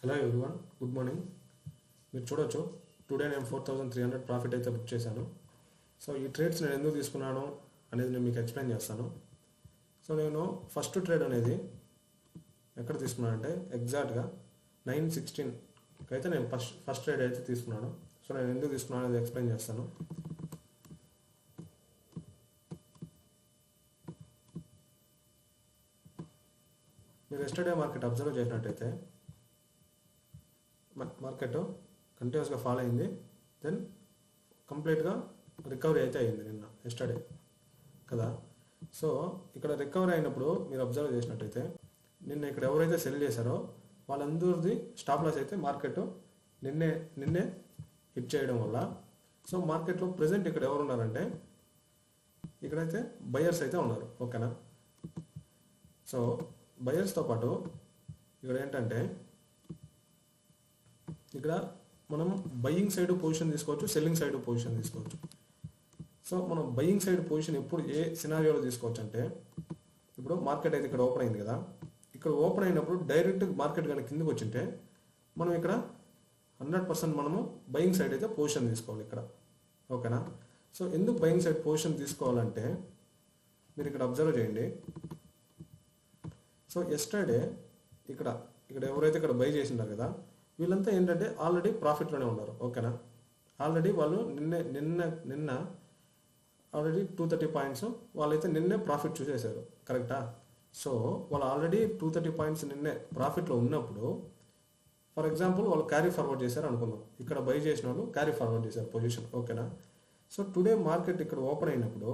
Hello everyone, good morning. మీరు చూడొచ్చు, today నేను 4300 ప్రాఫిట్ అయితే బుక్ చేశాను. సో ఈ ట్రేడ్స్ నేను ఎందుకు తీసుకున్నాను అనేది నేను మీకు ఎక్స్ప్లెయిన్ చేస్తాను. సో నేను ఫస్ట్ ట్రేడ్ అనేది ఎక్కడ తీసుకున్నానంటే ఎగ్జాక్ట్గా 9:16 అయితే నేను ఫస్ట్ ట్రేడ్ అయితే తీసుకున్నాను. సో నేను ఎందుకు తీసుకున్నాను అనేది ఎక్స్ప్లెయిన్ చేస్తాను. మీరు ఎస్టర్డే మార్కెట్ అబ్జర్వ్ చేసినట్టయితే మార్కెట్ కంటిన్యూస్గా ఫాలో అయింది, దెన్ కంప్లీట్గా రికవరీ అయితే అయింది నిన్న ఎస్టర్డే కదా. సో ఇక్కడ రికవరీ అయినప్పుడు మీరు అబ్జర్వ్ చేసినట్టయితే నిన్న ఇక్కడ ఎవరైతే సెల్ చేశారో వాళ్ళందరిది స్టాప్ లాస్ అయితే మార్కెట్ నిన్నే హిట్ చేయడం వల్ల సో మార్కెట్లో ప్రజెంట్ ఇక్కడ ఎవరు ఉన్నారంటే ఇక్కడైతే బయర్స్ అయితే ఉన్నారు, ఓకేనా. సో బయర్స్తో పాటు ఇక్కడ ఏంటంటే ఇక్కడ మనం బయ్యింగ్ సైడ్ పొజిషన్ తీసుకోవచ్చు, సెల్లింగ్ సైడ్ పొజిషన్ తీసుకోవచ్చు. సో మనం బయ్యింగ్ సైడ్ పొజిషన్ ఎప్పుడు ఏ సినారియోలో తీసుకోవచ్చు అంటే ఇప్పుడు మార్కెట్ అయితే ఇక్కడ ఓపెన్ అయింది కదా, ఇక్కడ ఓపెన్ అయినప్పుడు డైరెక్ట్ మార్కెట్ కానీ కిందకి వచ్చింటే మనం ఇక్కడ 100% మనము బయ్యింగ్ సైడ్ అయితే పొజిషన్ తీసుకోవాలి ఇక్కడ, ఓకేనా. సో ఎందుకు బయ్యింగ్ సైడ్ పొజిషన్ తీసుకోవాలంటే మీరు ఇక్కడ అబ్జర్వ్ చేయండి. సో ఎస్టర్డే ఇక్కడ ఎవరైతే ఇక్కడ బై చేసింటారు కదా వీళ్ళంతా ఏంటంటే ఆల్రెడీ ప్రాఫిట్లోనే ఉన్నారు, ఓకేనా. ఆల్రెడీ వాళ్ళు నిన్న ఆల్రెడీ 230 పాయింట్స్ వాళ్ళైతే నిన్నే ప్రాఫిట్ చూసేశారు, కరెక్టా. సో వాళ్ళు ఆల్రెడీ 230 పాయింట్స్ నిన్నే ప్రాఫిట్లో ఉన్నప్పుడు ఫర్ ఎగ్జాంపుల్ వాళ్ళు క్యారీ ఫార్వర్డ్ చేశారు అనుకుందాం, ఇక్కడ బై చేసిన వాళ్ళు క్యారీ ఫార్వర్డ్ చేశారు పొజిషన్, ఓకేనా. సో టుడే మార్కెట్ ఇక్కడ ఓపెన్ అయినప్పుడు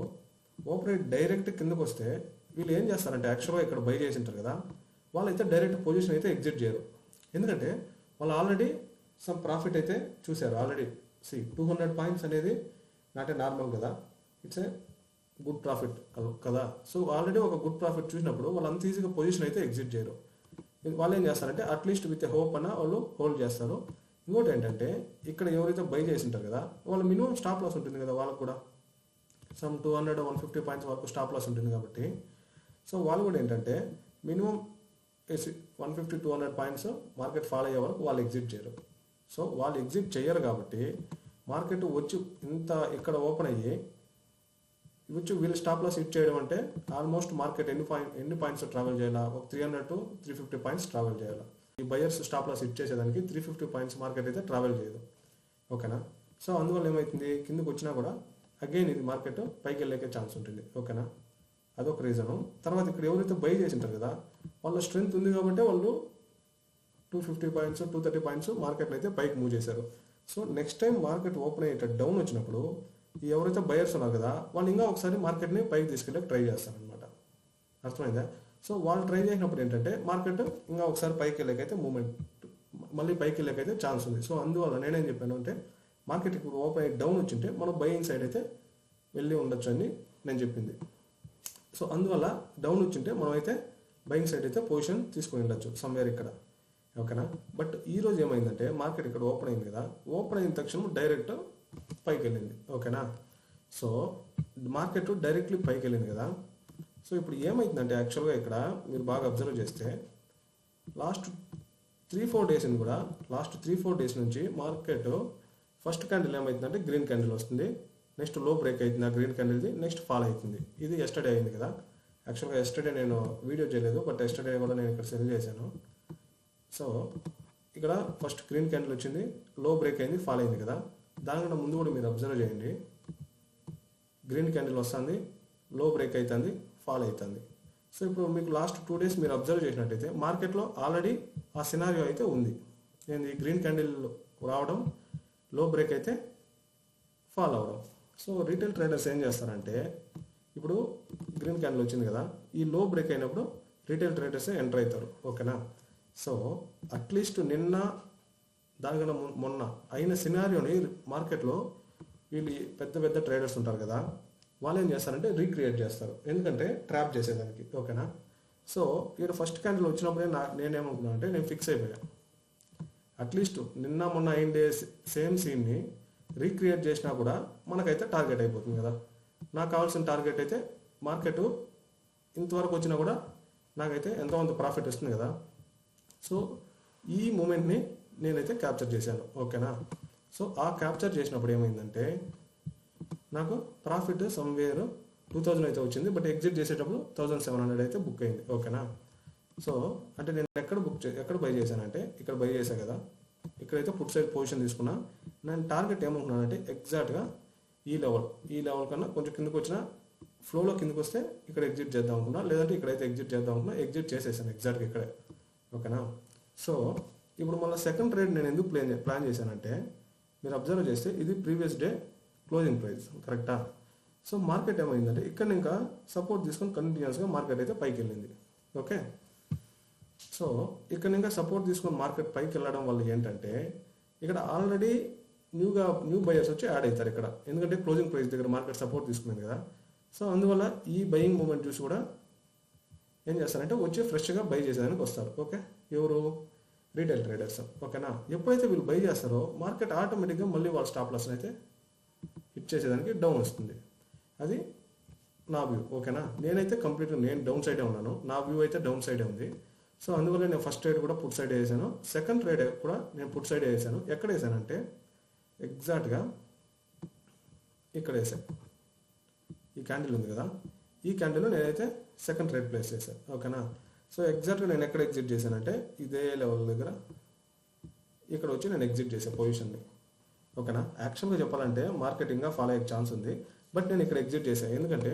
ఓపెన్ అయ్యి డైరెక్ట్ కిందకు వస్తే వీళ్ళు ఏం చేస్తారంటే యాక్చువల్గా ఇక్కడ బై చేసి ఉంటారు కదా వాళ్ళైతే డైరెక్ట్ పొజిషన్ అయితే ఎగ్జిట్ చేయరు, ఎందుకంటే వాళ్ళు ఆల్రెడీ సమ్ ప్రాఫిట్ అయితే చూశారు. ఆల్రెడీ 200 పాయింట్స్ అనేది నాట్ ఏ నార్మల్ కదా, ఇట్స్ ఏ గుడ్ ప్రాఫిట్ కదా. సో ఆల్రెడీ ఒక గుడ్ ప్రాఫిట్ చూసినప్పుడు వాళ్ళు అంత ఈజీగా పొజిషన్ అయితే ఎగ్జిట్ చేయరు. వాళ్ళు ఏం చేస్తారంటే అట్లీస్ట్ విత్ హోప్ అన్న వాళ్ళు హోల్డ్ చేస్తారు. ఇంకోటి ఏంటంటే ఇక్కడ ఎవరైతే బై చేసి ఉంటారు కదా వాళ్ళు మినిమం స్టాప్ లాస్ ఉంటుంది కదా, వాళ్ళకు కూడా సమ్ 200-150 పాయింట్స్ వరకు స్టాప్ లాస్ ఉంటుంది కాబట్టి సో వాళ్ళు కూడా ఏంటంటే మినిమం 150-200 పాయింట్స్ మార్కెట్ ఫాలో అయ్యే వరకు వాళ్ళు ఎగ్జిట్ చేయరు. సో వాళ్ళు ఎగ్జిట్ చేయరు కాబట్టి మార్కెట్ వచ్చి ఇంత ఇక్కడ ఓపెన్ అయ్యి వచ్చి వీళ్ళు స్టాప్ లాస్ హిట్ చేయడం అంటే ఆల్మోస్ట్ మార్కెట్ ఎన్ని పాయింట్స్ ట్రావెల్ చేయాలా, ఒక 300-350 పాయింట్స్ ట్రావెల్ చేయాలి. ఈ బయర్స్ స్టాప్ లాస్ హిట్ చేసేదానికి 350 పాయింట్స్ మార్కెట్ అయితే ట్రావెల్ చేయదు, ఓకేనా. సో అందువల్ల ఏమవుతుంది, కిందకి వచ్చినా కూడా అగైన్ ఇది మార్కెట్ పైకి వెళ్ళే ఛాన్స్ ఉంటుంది, ఓకేనా. అదొక రీజను. తర్వాత ఇక్కడ ఎవరైతే బై చేసి ఉంటారు కదా వాళ్ళ స్ట్రెంత్ ఉంది కాబట్టి వాళ్ళు 250 పాయింట్స్ 230 పాయింట్స్ మార్కెట్లో అయితే పైకి మూవ్ చేశారు. So next time market open అయ్యేట డౌన్ వచ్చినప్పుడు ఈ ఎవరైతే బయర్స్ ఉన్నారు కదా వాళ్ళు ఇంకా ఒకసారి మార్కెట్ని పైకి తీసుకెళ్ళి ట్రై చేస్తారనమాట, అర్థమైందా. సో వాళ్ళు ట్రై చేసినప్పుడు ఏంటంటే మార్కెట్ ఇంకా ఒకసారి పైకి వెళ్ళకైతే మూమెంట్ మళ్ళీ పైకి వెళ్ళకైతే ఛాన్స్ ఉంది. సో అందువల్ల నేనేం చెప్పాను అంటే మార్కెట్ ఇప్పుడు ఓపెన్ అయ్యి డౌన్ వచ్చింటే మనం బయింగ్ సైడ్ అయితే వెళ్ళి ఉండొచ్చు అని నేను చెప్పింది. సో అందువల్ల డౌన్ వచ్చింటే మనం అయితే బయింగ్ సైడ్ అయితే పొజిషన్ తీసుకొని ఉండొచ్చు సమ్వేర్ ఇక్కడ, ఓకేనా. బట్ ఈరోజు ఏమైందంటే మార్కెట్ ఇక్కడ ఓపెన్ అయింది కదా, ఓపెన్ అయిన తక్షణం డైరెక్ట్ పైకి వెళ్ళింది, ఓకేనా. సో మార్కెట్ డైరెక్ట్లీ పైకి వెళ్ళింది కదా. సో ఇప్పుడు ఏమైందంటే యాక్చువల్గా ఇక్కడ మీరు బాగా అబ్జర్వ్ చేస్తే లాస్ట్ 3-4 డేస్ కూడా లాస్ట్ 3-4 డేస్ నుంచి మార్కెట్ ఫస్ట్ క్యాండిల్ ఏమవుతుందంటే గ్రీన్ క్యాండిల్ వస్తుంది, నెక్స్ట్ లో బ్రేక్ అవుతుంది ఆ గ్రీన్ క్యాండిల్ది, నెక్స్ట్ ఫాల్ అవుతుంది. ఇది ఎస్టర్డే అయింది కదా. యాక్చువల్గా ఎస్టర్డే నేను వీడియో చేయలేదు, బట్ ఎస్టర్డే కూడా నేను ఇక్కడ సెల్ చేశాను. సో ఇక్కడ ఫస్ట్ గ్రీన్ క్యాండిల్ వచ్చింది, లో బ్రేక్ అయింది, ఫాల్ అయింది కదా. దానికన్నా ముందు కూడా మీరు అబ్జర్వ్ చేయండి, గ్రీన్ క్యాండిల్ వస్తుంది, లో బ్రేక్ అవుతుంది, ఫాల్ అవుతుంది. సో ఇప్పుడు మీకు లాస్ట్ 2 డేస్ మీరు అబ్జర్వ్ చేసినట్టయితే మార్కెట్లో ఆల్రెడీ ఆ సినారియో అయితే ఉంది. ఏంది, గ్రీన్ క్యాండిల్ రావడం, లో బ్రేక్ అయితే ఫాల్ అవ్వడం. సో రీటైల్ ట్రేడర్స్ ఏం చేస్తారంటే ఇప్పుడు గ్రీన్ క్యాండిల్ వచ్చింది కదా, ఈ లో బ్రేక్ అయినప్పుడు రీటైల్ ట్రేడర్స్ ఎంటర్ అవుతారు, ఓకేనా. సో అట్లీస్ట్ నిన్న దానికన్నా మొన్న అయిన సినారియోని మార్కెట్లో వీళ్ళు పెద్ద ట్రేడర్స్ ఉంటారు కదా వాళ్ళు ఏం చేస్తారంటే రీక్రియేట్ చేస్తారు, ఎందుకంటే ట్రాప్ చేసేదానికి, ఓకేనా. సో ఇక్కడ ఫస్ట్ క్యాండిల్ వచ్చినప్పుడే నేనేమనుకున్నా అంటే నేను ఫిక్స్ అయిపోయాను, అట్లీస్ట్ నిన్న మొన్న అయిండే సేమ్ సీన్ని రీక్రియేట్ చేసినా కూడా మనకైతే టార్గెట్ అయిపోతుంది కదా. నాకు కావాల్సిన టార్గెట్ అయితే మార్కెట్ ఇంతవరకు వచ్చినా కూడా నాకైతే ఎంతో కొంత ప్రాఫిట్ వస్తుంది కదా. సో ఈ మూమెంట్ని నేనైతే క్యాప్చర్ చేశాను, ఓకేనా. సో ఆ క్యాప్చర్ చేసినప్పుడు ఏమైందంటే నాకు ప్రాఫిట్ సమ్వేర్ 2000 అయితే వచ్చింది, బట్ ఎగ్జిట్ చేసేటప్పుడు 1700 అయితే బుక్ అయింది, ఓకేనా. సో అంటే నేను ఎక్కడ బై చేశానంటే ఇక్కడ బై చేశాను కదా, ఇక్కడైతే పుట్ సైడ్ పొజిషన్ తీసుకున్నా. నేను టార్గెట్ ఏమనుకున్నానంటే ఎగ్జాక్ట్గా ఈ లెవెల్ కన్నా కొంచెం కిందకు వచ్చిన ఫ్లోలో కిందకు వస్తే ఇక్కడ ఎగ్జిట్ చేద్దాం అనుకున్నా, లేదంటే ఇక్కడైతే ఎగ్జిట్ చేద్దాం అనుకున్నా. ఎగ్జిట్ చేసేసాను ఎగ్జాక్ట్గా ఇక్కడే, ఓకేనా. సో ఇప్పుడు మళ్ళీ సెకండ్ ట్రేడ్ నేను ఎందుకు ప్లాన్ చేశానంటే మీరు అబ్జర్వ్ చేస్తే ఇది ప్రీవియస్ డే క్లోజింగ్ ప్రైస్, కరెక్టా. సో మార్కెట్ ఏమైందంటే ఇక్కడ ఇంకా సపోర్ట్ తీసుకొని కంటిన్యూస్గా మార్కెట్ అయితే పైకి వెళ్ళింది, ఓకే. సో ఇక్కడ ఇంకా సపోర్ట్ తీసుకొని మార్కెట్ పైకి వెళ్ళడం వల్ల ఏంటంటే ఇక్కడ ఆల్రెడీ న్యూ బయర్స్ వచ్చి యాడ్ అవుతారు ఇక్కడ, ఎందుకంటే క్లోజింగ్ ప్రైస్ దగ్గర మార్కెట్ సపోర్ట్ తీసుకునేది కదా. సో అందువల్ల ఈ బయింగ్ మూమెంట్ చూసి కూడా ఏం చేస్తారంటే వచ్చి ఫ్రెష్గా బై చేసేదానికి వస్తారు, ఓకే. ఎవరు? రీటైల్ ట్రేడర్స్, ఓకేనా. ఎప్పుడైతే వీళ్ళు బై చేస్తారో మార్కెట్ ఆటోమేటిక్గా మళ్ళీ వాళ్ళ స్టాప్ లాస్ అయితే హిట్ చేసేదానికి డౌన్ వస్తుంది. అది నా వ్యూ, ఓకేనా. నేనైతే కంప్లీట్గా నేను డౌన్ సైడే ఉన్నాను, నా వ్యూ అయితే డౌన్ సైడే ఉంది. సో అందువల్ల నేను ఫస్ట్ ట్రేడ్ కూడా పుట్ సైడ్ వేసాను, సెకండ్ ట్రేడ్ కూడా నేను పుట్ సైడ్ వేసాను. ఎక్కడ వేసానంటే ఎగ్జాక్ట్గా ఇక్కడ వేసాను. ఈ క్యాండిల్ ఉంది కదా, ఈ క్యాండిల్లో నేనైతే సెకండ్ ట్రేడ్ ప్లేస్ చేశాను, ఓకేనా. సో ఎగ్జాక్ట్గా నేను ఎక్కడ ఎగ్జిట్ చేశానంటే ఇదే లెవెల్ దగ్గర ఇక్కడ వచ్చి నేను ఎగ్జిట్ చేశాను పొజిషన్ని, ఓకేనా. యాక్చువల్గా చెప్పాలంటే మార్కెటింగ్గా ఫాలో అయ్యే ఛాన్స్ ఉంది, బట్ నేను ఇక్కడ ఎగ్జిట్ చేశాను. ఎందుకంటే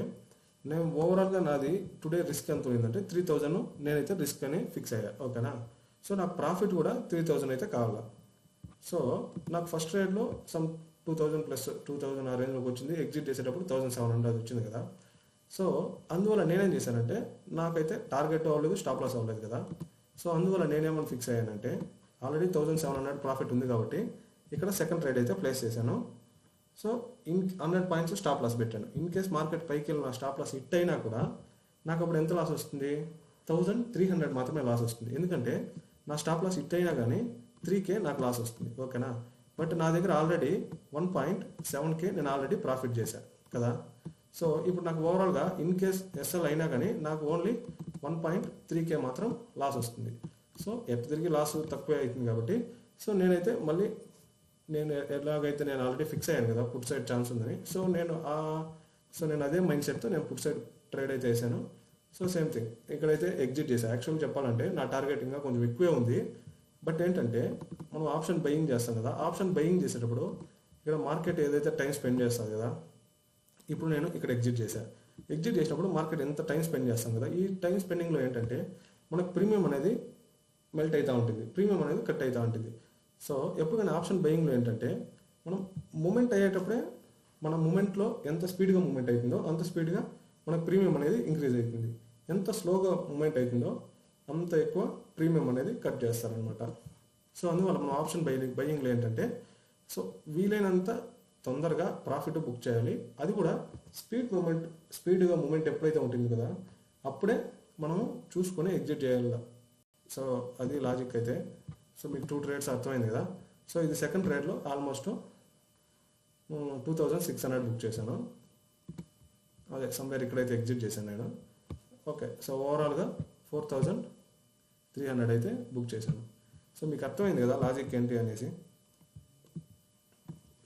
నేను ఓవరాల్గా నాది టుడే రిస్క్ ఎంత ఉందంటే 3000 నేనైతే రిస్క్ అని ఫిక్స్ అయ్యా, ఓకేనా. సో నాకు ప్రాఫిట్ కూడా 3000 అయితే కావాలా. సో నాకు ఫస్ట్ ట్రేడ్లో సమ్ 2000 ప్లస్ 2000 ఆ రేంజ్లోకి వచ్చింది. ఎగ్జిట్ చేసేటప్పుడు 1700 వచ్చింది కదా. సో అందువల్ల నేనేం చేశానంటే నాకైతే టార్గెట్ అవ్వలేదు, స్టాప్ లాస్ అవ్వలేదు కదా. సో అందువల్ల నేనేమని ఫిక్స్ అయ్యానంటే ఆల్రెడీ 1700 ప్రాఫిట్ ఉంది కాబట్టి ఇక్కడ సెకండ్ ట్రేడ్ అయితే ప్లేస్ చేశాను. సో 100 పాయింట్స్ స్టాప్ లాస్ పెట్టాను. ఇన్ కేస్ మార్కెట్ పైకి వెళ్ళి నా స్టాప్ లాస్ హిట్ అయినా కూడా నాకు అప్పుడు ఎంత లాస్ వస్తుంది? 1300 మాత్రమే లాస్ వస్తుంది. ఎందుకంటే నా స్టాప్ లాస్ హిట్ అయినా కానీ 3K నాకు లాస్ వస్తుంది, ఓకేనా. బట్ నా దగ్గర ఆల్రెడీ 1.7K నేను ఆల్రెడీ ప్రాఫిట్ చేశాను కదా. సో ఇప్పుడు నాకు ఓవరాల్గా ఇన్ కేస్ ఎస్ఎల్ అయినా కానీ నాకు ఓన్లీ 1.3K మాత్రం లాస్ వస్తుంది. సో ఎట్ తిరిగి లాస్ తక్కువే అవుతుంది కాబట్టి సో నేనైతే మళ్ళీ నేను ఎలాగైతే నేను ఆల్రెడీ ఫిక్స్ అయ్యాను కదా పుట్ సైడ్ ఛాన్స్ ఉందని. సో నేను అదే మైండ్ సెట్తో నేను పుట్ సైడ్ ట్రేడ్ అయితే వేసాను. సో సేమ్ థింగ్ ఇక్కడైతే ఎగ్జిట్ చేశాను. యాక్చువల్గా చెప్పాలంటే నా టార్గెట్ ఇంకా కొంచెం ఎక్కువే ఉంది. బట్ ఏంటంటే మనం ఆప్షన్ బయింగ్ చేస్తాం కదా, ఆప్షన్ బయింగ్ చేసేటప్పుడు ఇక్కడ మార్కెట్ ఏదైతే టైం స్పెండ్ చేస్తుంది కదా, ఇప్పుడు నేను ఇక్కడ ఎగ్జిట్ చేశాను. ఎగ్జిట్ చేసినప్పుడు మార్కెట్ ఎంత టైం స్పెండ్ చేస్తాం కదా, ఈ టైం స్పెండింగ్లో ఏంటంటే మనకు ప్రీమియం అనేది మెల్ట్ అవుతూ ఉంటుంది, ప్రీమియం అనేది కట్ అవుతూ ఉంటుంది. సో ఎప్పుడైనా ఆప్షన్ బయింగ్లో ఏంటంటే మనం మూమెంట్ అయ్యేటప్పుడే మన మూమెంట్లో ఎంత స్పీడ్గా మూమెంట్ అవుతుందో అంత స్పీడ్గా మనకు ప్రీమియం అనేది ఇంక్రీజ్ అవుతుంది. ఎంత స్లోగా మూమెంట్ అవుతుందో అంత ఎక్కువ ప్రీమియం అనేది కట్ చేస్తారనమాట. సో అందువల్ల మనం ఆప్షన్ బయింగ్లో ఏంటంటే సో వీలైనంత తొందరగా ప్రాఫిట్ బుక్ చేయాలి. అది కూడా స్పీడ్గా మూమెంట్ ఎప్పుడైతే ఉంటుంది కదా అప్పుడే మనం చూసుకొని ఎగ్జిట్ చేయాలి. సో అది లాజిక్ అయితే. సో మీకు 2 ట్రేడ్స్ అర్థమైంది కదా. సో ఇది సెకండ్ ట్రేడ్లో ఆల్మోస్ట్ 2600 బుక్ చేశాను. అదే సమ్వేర్ ఇక్కడైతే ఎగ్జిట్ చేశాను నేను. ఓకే, సో ఓవరాల్గా 4300 అయితే బుక్ చేశాను. సో మీకు అర్థమైంది కదా లాజిక్ ఏంటి అనేసి.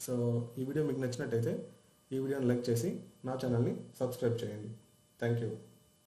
సో ఈ వీడియో మీకు నచ్చినట్టయితే ఈ వీడియోని లైక్ చేసి నా ఛానల్ని సబ్స్క్రైబ్ చేయండి. Thank you.